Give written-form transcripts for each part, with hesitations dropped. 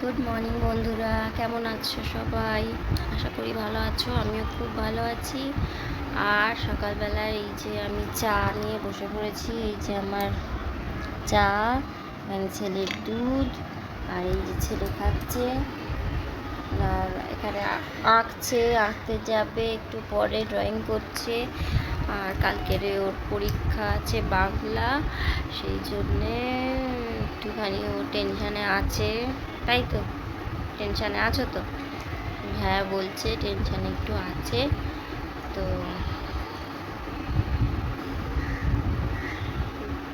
Good morning বন্ধুরা, কেমন আছো সবাই? আশা করি ভালো আছো। আমিও খুব ভালো আছি। আর সকালবেলায় এই যে আমি চা নিয়ে বসে পড়েছি। এই যে আমার চা, এখানে ছেলের দুধ, আর এই যে ছেলে খাচ্ছে। আর এখানে আঁকতে যাবে একটু পরে, ড্রয়িং করছে। আর কালকের ওর পরীক্ষা আছে বাংলা, সেই জন্যে একটুখানি ও টেনশানে আছে। তাই তো, টেনশানে আছো তো? হ্যাঁ বলছে টেনশানে একটু আছে। তো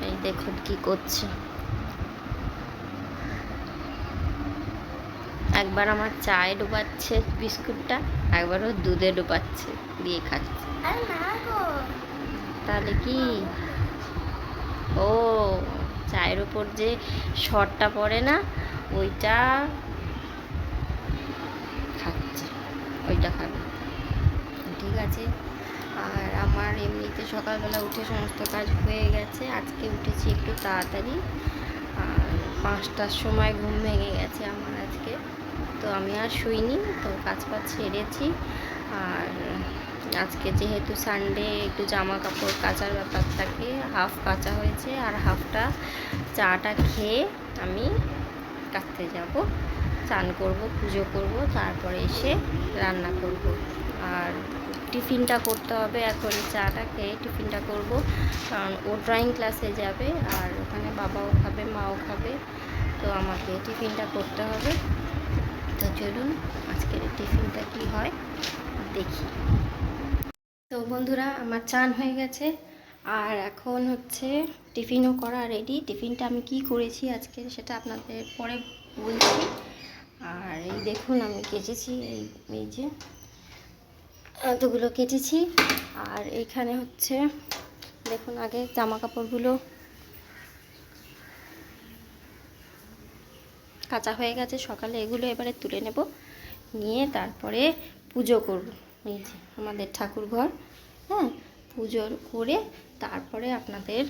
এই দেখুন কি করছে। একবার আমার চায়ে ডুবাচ্ছে বিস্কুটটা, একবারও দুধে ডুবাচ্ছে, দিয়ে খাচ্ছে। তাহলে কি, ও চায়ের উপর যে সরটা পড়ে না, ওইটা খাচ্ছে, ওইটা খাবে। ঠিক আছে। আর আমার এমনিতে সকালবেলা উঠে সমস্ত কাজ হয়ে গেছে। আজকে উঠেছি একটু তাড়াতাড়ি, আর 5টার সময় ঘুম ভেঙে গেছে আমার আজকে। তো আমি আর শুইনি, তো কাজ সেরেছি। আর আজকে যেহেতু সানডে, একটু জামা কাপড় কাচার ব্যাপার থাকে, হাফ কাচা হয়েছে, আর হাফটা চাটা খেয়ে আমি কাচতে যাব। স্নান করব, পুজো করব, তারপরে এসে রান্না করব। আর টিফিনটা করতে হবে, এখন চাটা খেয়ে টিফিনটা করব, কারণ ও ড্রয়িং ক্লাসে যাবে, আর ওখানে বাবাও খাবে, মাও খাবে। তো আমাকে টিফিনটা করতে হবে। তো চলুন আজকের টিফিনটা কি হয় দেখি। তো বন্ধুরা, আমার চান হয়ে গেছে, আর এখন হচ্ছে টিফিনও করা রেডি। টিফিনটা আমি কি করেছি আজকে সেটা আপনাদের পরে বলছি। আর এই দেখুন আমি কেটেছি, এই যে এতগুলো কেটেছি। আর এইখানে হচ্ছে দেখুন, আগে জামা কাপড়গুলো কাঁচা হয়ে গেছে সকালে, এগুলো এবারে তুলে নেব, নিয়ে তারপরে পুজো করব। এই যে আমাদের ঠাকুর ঘর, হ্যাঁ, পুজো করে তারপরে আপনাদের